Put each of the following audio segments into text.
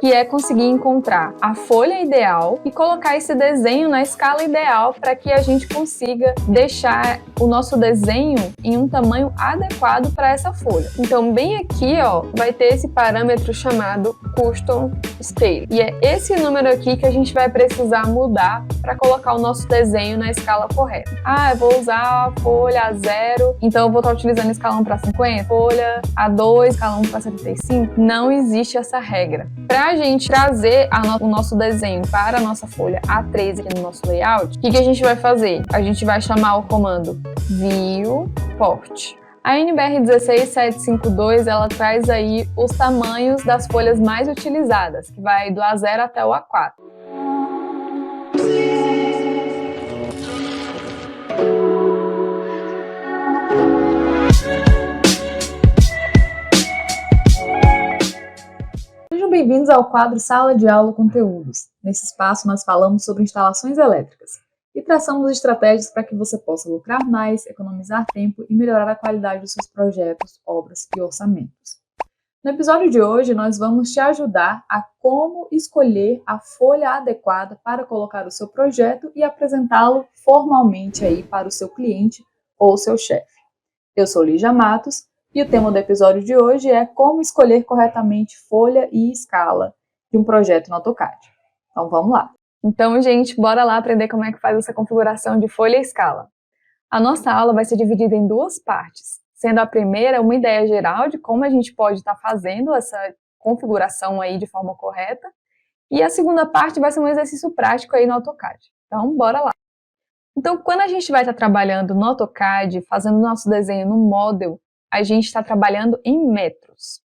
que é conseguir encontrar a folha ideal e colocar esse desenho na escala ideal para que a gente consiga deixar o nosso desenho em um tamanho adequado para essa folha. Então, bem aqui, ó, vai ter esse parâmetro chamado Custom Scale. E é esse número aqui que a gente vai precisar mudar para colocar o nosso desenho na escala correta. Ah, eu vou usar a folha A0, então eu vou estar utilizando a escala 1 para 50, folha A2, escala 1 para 75. Não existe essa regra. Para a gente trazer o nosso desenho para a nossa folha A13 aqui no nosso layout, o que a gente vai fazer? A gente vai chamar o comando viewport. A NBR 16752 ela traz aí os tamanhos das folhas mais utilizadas, que vai do A0 até o A4. Sejam bem-vindos ao quadro Sala de Aula Conteúdos. Nesse espaço nós falamos sobre instalações elétricas e traçamos estratégias para que você possa lucrar mais, economizar tempo e melhorar a qualidade dos seus projetos, obras e orçamentos. No episódio de hoje, nós vamos te ajudar a como escolher a folha adequada para colocar o seu projeto e apresentá-lo formalmente aí para o seu cliente ou seu chefe. Eu sou Lígia Matos e o tema do episódio de hoje é como escolher corretamente folha e escala de um projeto no AutoCAD. Então vamos lá! Então, gente, bora lá aprender como é que faz essa configuração de folha e escala. A nossa aula vai ser dividida em duas partes, sendo a primeira uma ideia geral de como a gente pode estar fazendo essa configuração aí de forma correta, e a segunda parte vai ser um exercício prático aí no AutoCAD. Então, bora lá! Então, quando a gente vai estar trabalhando no AutoCAD, fazendo nosso desenho no Model, a gente está trabalhando em metros.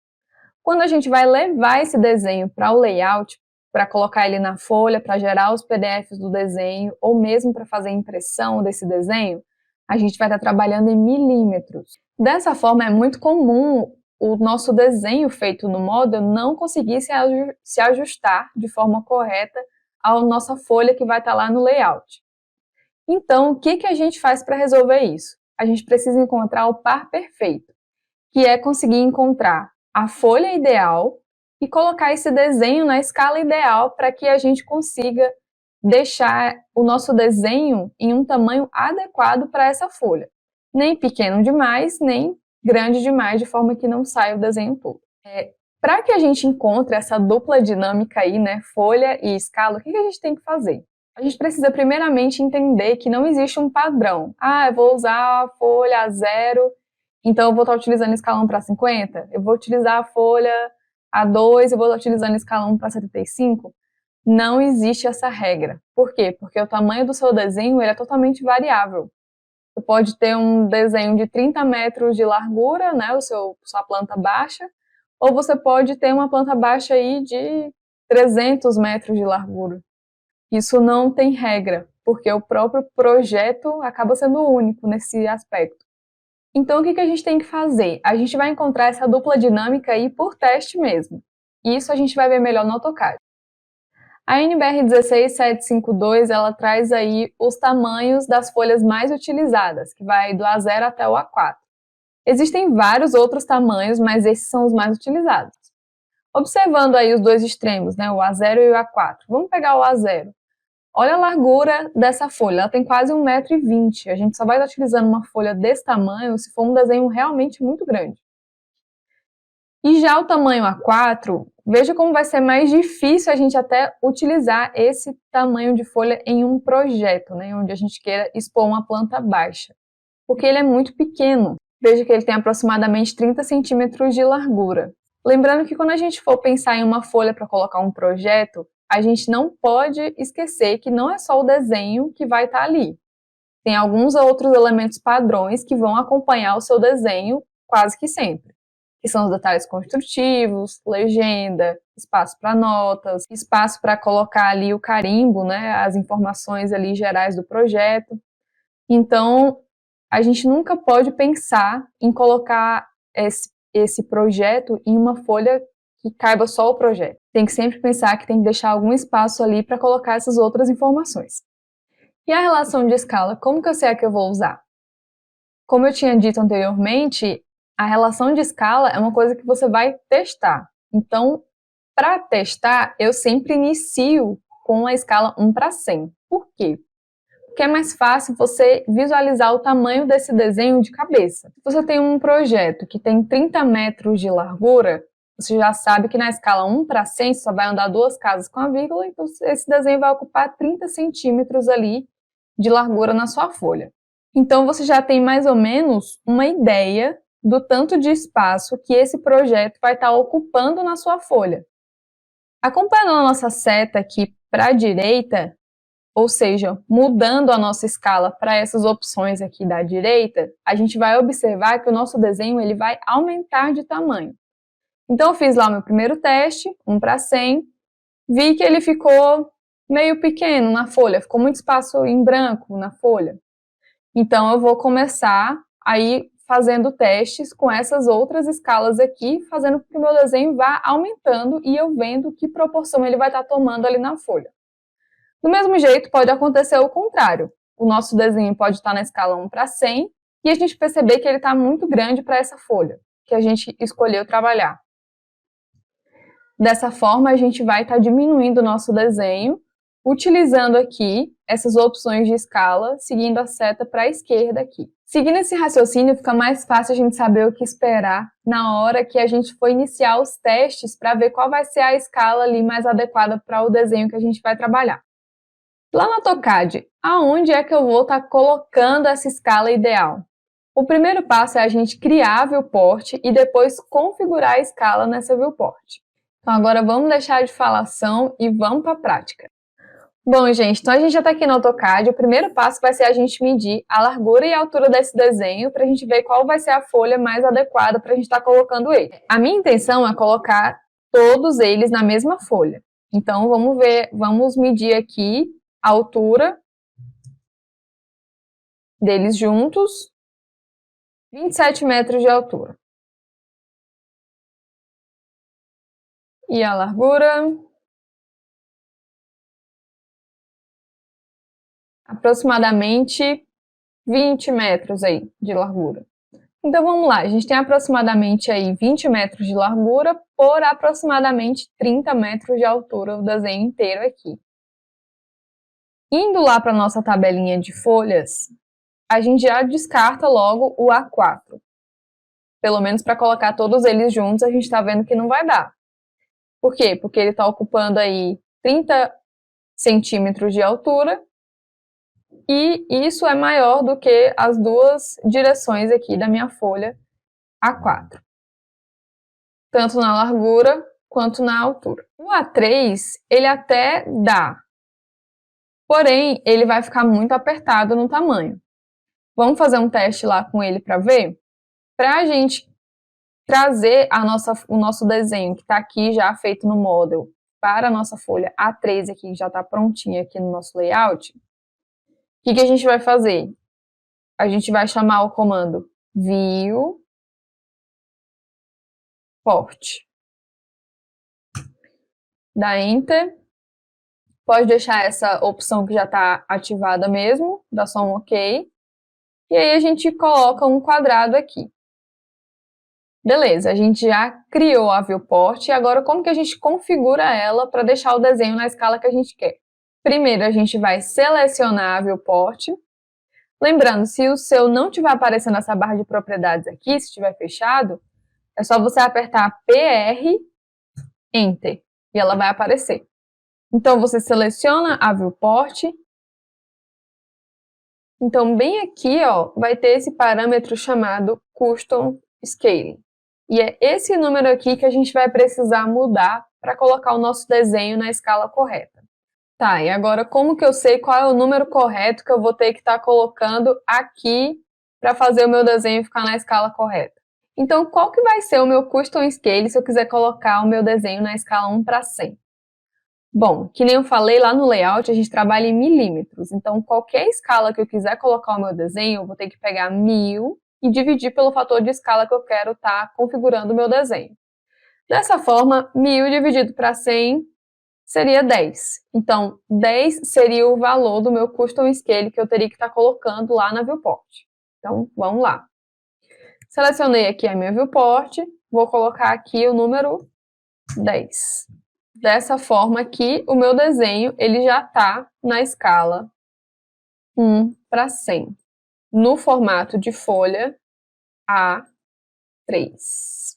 Quando a gente vai levar esse desenho para o layout, para colocar ele na folha, para gerar os PDFs do desenho, ou mesmo para fazer impressão desse desenho, a gente vai estar trabalhando em milímetros. Dessa forma, é muito comum o nosso desenho feito no Model não conseguir se ajustar de forma correta à nossa folha que vai estar lá no layout. Então, o que a gente faz para resolver isso? A gente precisa encontrar o par perfeito, que é conseguir encontrar a folha ideal e colocar esse desenho na escala ideal para que a gente consiga deixar o nosso desenho em um tamanho adequado para essa folha. Nem pequeno demais, nem grande demais, de forma que não saia o desenho todo. Para que a gente encontre essa dupla dinâmica aí, né, folha e escala, o que a gente tem que fazer? A gente precisa primeiramente entender que não existe um padrão. Ah, eu vou usar a folha A0, então eu vou estar utilizando a escala 1 para 50, eu vou utilizar a folha A2, eu vou estar utilizando a escala 1 para 75. Não existe essa regra. Por quê? Porque o tamanho do seu desenho ele é totalmente variável. Você pode ter um desenho de 30 metros de largura, né, sua planta baixa, ou você pode ter uma planta baixa aí de 300 metros de largura. Isso não tem regra, porque o próprio projeto acaba sendo único nesse aspecto. Então, o que a gente tem que fazer? A gente vai encontrar essa dupla dinâmica aí por teste mesmo. Isso a gente vai ver melhor no AutoCAD. A NBR 16752, ela traz aí os tamanhos das folhas mais utilizadas, que vai do A0 até o A4. Existem vários outros tamanhos, mas esses são os mais utilizados. Observando aí os dois extremos, né, o A0 e o A4. Vamos pegar o A0. Olha a largura dessa folha, ela tem quase 1,20 m. A gente só vai estar utilizando uma folha desse tamanho se for um desenho realmente muito grande. E já o tamanho A4, veja como vai ser mais difícil a gente até utilizar esse tamanho de folha em um projeto, né, onde a gente queira expor uma planta baixa, porque ele é muito pequeno. Veja que ele tem aproximadamente 30 centímetros de largura. Lembrando que quando a gente for pensar em uma folha para colocar um projeto, a gente não pode esquecer que não é só o desenho que vai estar ali. Tem alguns outros elementos padrões que vão acompanhar o seu desenho quase que sempre, que são os detalhes construtivos, legenda, espaço para notas, espaço para colocar ali o carimbo, né, as informações ali gerais do projeto. Então, a gente nunca pode pensar em colocar esse projeto em uma folha que caiba só o projeto. Tem que sempre pensar que tem que deixar algum espaço ali para colocar essas outras informações. E a relação de escala, como que eu sei a que eu vou usar? Como eu tinha dito anteriormente, a relação de escala é uma coisa que você vai testar. Então, para testar, eu sempre inicio com a escala 1/100. Por quê? Porque é mais fácil você visualizar o tamanho desse desenho de cabeça. Se você tem um projeto que tem 30 metros de largura, você já sabe que na escala 1/100 você só vai andar 2 casas com a vírgula, então esse desenho vai ocupar 30 centímetros ali de largura na sua folha. Então você já tem mais ou menos uma ideia do tanto de espaço que esse projeto vai estar ocupando na sua folha. Acompanhando a nossa seta aqui para a direita, ou seja, mudando a nossa escala para essas opções aqui da direita, a gente vai observar que o nosso desenho ele vai aumentar de tamanho. Então eu fiz lá o meu primeiro teste, 1/100, vi que ele ficou meio pequeno na folha, ficou muito espaço em branco na folha. Então eu vou começar aí fazendo testes com essas outras escalas aqui, fazendo com que o meu desenho vá aumentando e eu vendo que proporção ele vai estar tomando ali na folha. Do mesmo jeito, pode acontecer o contrário. O nosso desenho pode estar na escala 1/100 e a gente perceber que ele está muito grande para essa folha que a gente escolheu trabalhar. Dessa forma, a gente vai estar diminuindo o nosso desenho, utilizando aqui essas opções de escala, seguindo a seta para a esquerda aqui. Seguindo esse raciocínio, fica mais fácil a gente saber o que esperar na hora que a gente for iniciar os testes para ver qual vai ser a escala ali mais adequada para o desenho que a gente vai trabalhar. Lá no AutoCAD, aonde é que eu vou estar colocando essa escala ideal? O primeiro passo é a gente criar a viewport e depois configurar a escala nessa viewport. Então agora vamos deixar de falação e vamos para a prática. Bom, gente, então a gente já está aqui no AutoCAD. O primeiro passo vai ser a gente medir a largura e a altura desse desenho para a gente ver qual vai ser a folha mais adequada para a gente estar colocando ele. A minha intenção é colocar todos eles na mesma folha. Então vamos medir aqui a altura deles juntos, 27 metros de altura. E a largura, aproximadamente 20 metros aí de largura. Então vamos lá, a gente tem aproximadamente aí 20 metros de largura por aproximadamente 30 metros de altura, o desenho inteiro aqui. Indo lá para a nossa tabelinha de folhas, a gente já descarta logo o A4. Pelo menos para colocar todos eles juntos, a gente está vendo que não vai dar. Por quê? Porque ele está ocupando aí 30 centímetros de altura e isso é maior do que as duas direções aqui da minha folha A4. Tanto na largura quanto na altura. O A3, ele até dá, porém, ele vai ficar muito apertado no tamanho. Vamos fazer um teste lá com ele para ver? Para a gente trazer o nosso desenho, que está aqui já feito no Model, para a nossa folha A3 aqui, que já está prontinha aqui no nosso layout, o que a gente vai fazer? A gente vai chamar o comando viewport. Dá Enter. Pode deixar essa opção que já está ativada mesmo, dá só um OK. E aí a gente coloca um quadrado aqui. Beleza, a gente já criou a viewport e agora como que a gente configura ela para deixar o desenho na escala que a gente quer? Primeiro a gente vai selecionar a viewport. Lembrando, se o seu não estiver aparecendo essa barra de propriedades aqui, se estiver fechado, é só você apertar PR, Enter, e ela vai aparecer. Então você seleciona a viewport. Então bem aqui, ó, vai ter esse parâmetro chamado Custom Scaling. E é esse número aqui que a gente vai precisar mudar para colocar o nosso desenho na escala correta. Tá, e agora como que eu sei qual é o número correto que eu vou ter que estar colocando aqui para fazer o meu desenho ficar na escala correta? Então, qual que vai ser o meu Custom Scale se eu quiser colocar o meu desenho na escala 1/100? Bom, que nem eu falei lá no layout, a gente trabalha em milímetros. Então, qualquer escala que eu quiser colocar o meu desenho, eu vou ter que pegar 1000 e dividir pelo fator de escala que eu quero estar configurando o meu desenho. Dessa forma, 1000 dividido para 100 seria 10. Então, 10 seria o valor do meu Custom Scale que eu teria que estar colocando lá na viewport. Então, vamos lá. Selecionei aqui a minha viewport, vou colocar aqui o número 10. Dessa forma aqui, o meu desenho ele já está na escala 1/100, no formato de folha A3.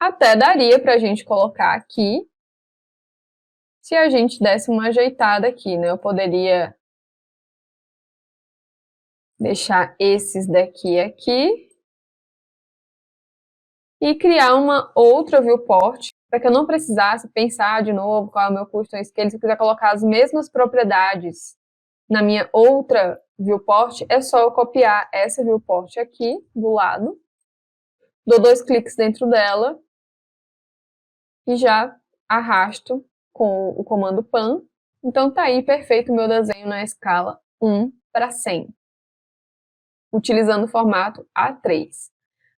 Até daria para a gente colocar aqui, se a gente desse uma ajeitada aqui, né? Eu poderia deixar esses daqui aqui e criar uma outra viewport, para que eu não precisasse pensar de novo qual é o meu custom scale. Se eu quiser colocar as mesmas propriedades na minha outra viewport, é só eu copiar essa viewport aqui do lado, dou 2 cliques dentro dela e já arrasto com o comando pan. Então tá aí perfeito o meu desenho na escala 1/100, utilizando o formato A3.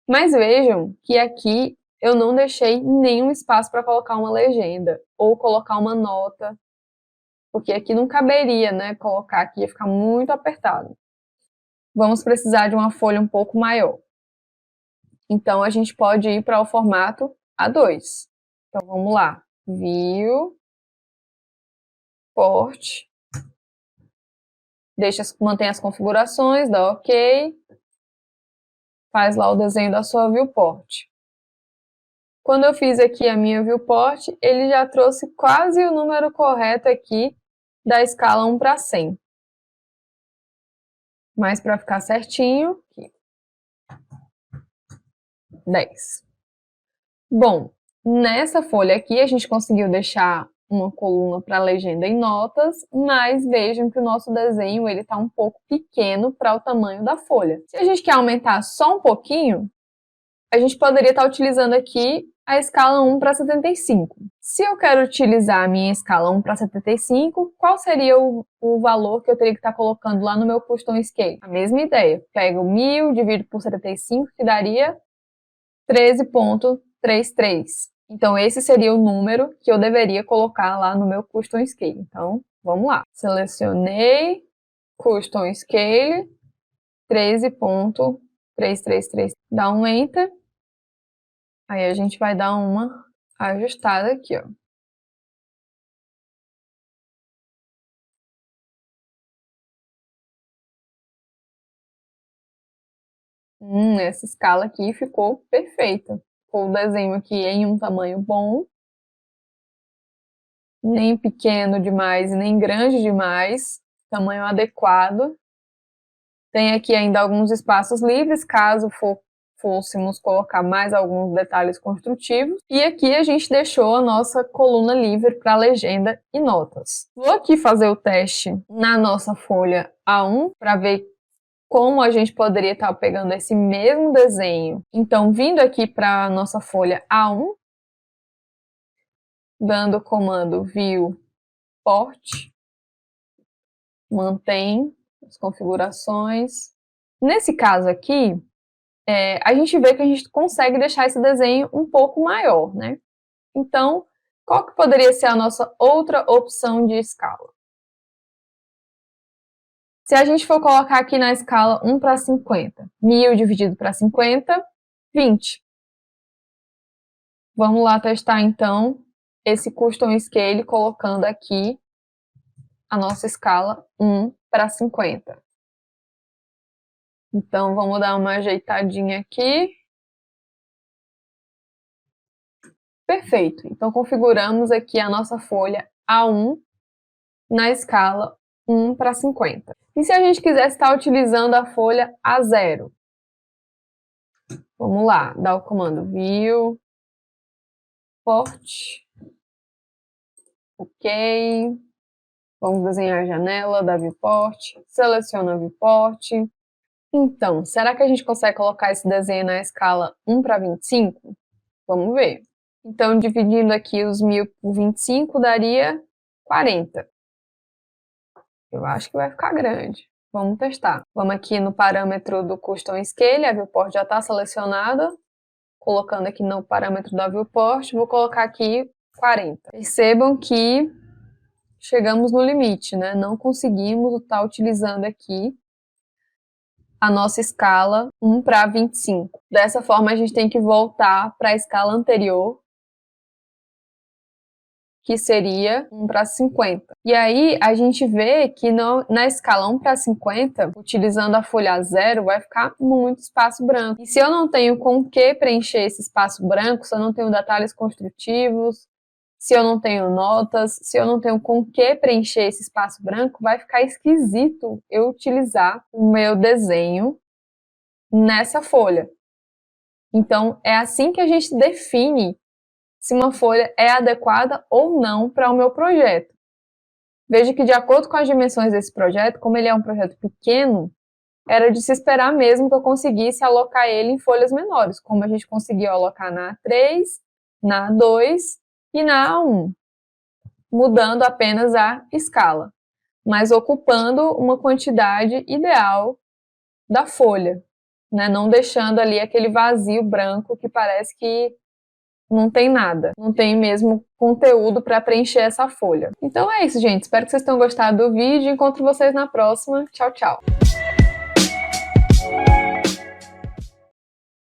Mas vejam que aqui eu não deixei nenhum espaço para colocar uma legenda ou colocar uma nota, porque aqui não caberia, né? Colocar aqui ia ficar muito apertado. Vamos precisar de uma folha um pouco maior. Então a gente pode ir para o formato A2. Então vamos lá. View, Port, mantém as configurações, dá OK, faz lá o desenho da sua viewport. Quando eu fiz aqui a minha viewport, ele já trouxe quase o número correto aqui da escala 1/100. Mas para ficar certinho, aqui, 10. Bom, nessa folha aqui a gente conseguiu deixar uma coluna para legenda e notas, mas vejam que o nosso desenho ele está um pouco pequeno para o tamanho da folha. Se a gente quer aumentar só um pouquinho, a gente poderia estar utilizando aqui a escala 1/75. Se eu quero utilizar a minha escala 1/75, qual seria o valor que eu teria que estar colocando lá no meu custom scale? A mesma ideia. Pego 1000, divido por 75, que daria 13,33. Então, esse seria o número que eu deveria colocar lá no meu custom scale. Então, vamos lá. Selecionei custom scale 13,333. Dá um Enter. Aí a gente vai dar uma ajustada aqui, ó. Essa escala aqui ficou perfeita. Ficou o desenho aqui em um tamanho bom. Nem pequeno demais, nem grande demais. Tamanho adequado. Tem aqui ainda alguns espaços livres, caso fôssemos colocar mais alguns detalhes construtivos. E aqui a gente deixou a nossa coluna livre para legenda e notas. Vou aqui fazer o teste na nossa folha A1 para ver como a gente poderia estar pegando esse mesmo desenho. Então, vindo aqui para a nossa folha A1, dando o comando View Port, mantém as configurações. Nesse caso aqui, a gente vê que a gente consegue deixar esse desenho um pouco maior, né? Então, qual que poderia ser a nossa outra opção de escala? Se a gente for colocar aqui na escala 1/50, 1000 dividido para 50, 20. Vamos lá testar, então, esse custom scale colocando aqui a nossa escala 1/50. Então, vamos dar uma ajeitadinha aqui. Perfeito. Então, configuramos aqui a nossa folha A1 na escala 1/50. E se a gente quisesse estar utilizando a folha A0? Vamos lá, dá o comando View, Port, OK. Vamos desenhar a janela da viewport, seleciona a viewport. Então, será que a gente consegue colocar esse desenho na escala 1/25? Vamos ver. Então, dividindo aqui os 1000 por 25, daria 40. Eu acho que vai ficar grande. Vamos testar. Vamos aqui no parâmetro do Custom Scale, a viewport já está selecionada. Colocando aqui no parâmetro da viewport, vou colocar aqui 40. Percebam que chegamos no limite, né? Não conseguimos estar utilizando aqui a nossa escala 1:25. Dessa forma, a gente tem que voltar para a escala anterior, que seria 1:50. E aí, a gente vê que na escala 1:50, utilizando a folha 0, vai ficar muito espaço branco. E se eu não tenho com o que preencher esse espaço branco, se eu não tenho detalhes construtivos, se eu não tenho notas, se eu não tenho com o que preencher esse espaço branco, vai ficar esquisito eu utilizar o meu desenho nessa folha. Então, é assim que a gente define se uma folha é adequada ou não para o meu projeto. Veja que, de acordo com as dimensões desse projeto, como ele é um projeto pequeno, era de se esperar mesmo que eu conseguisse alocar ele em folhas menores, como a gente conseguiu alocar na A3, na A2 e na A1, mudando apenas a escala, mas ocupando uma quantidade ideal da folha, né? Não deixando ali aquele vazio branco que parece que não tem nada, não tem mesmo conteúdo para preencher essa folha. Então é isso, gente. Espero que vocês tenham gostado do vídeo. Encontro vocês na próxima. Tchau, tchau!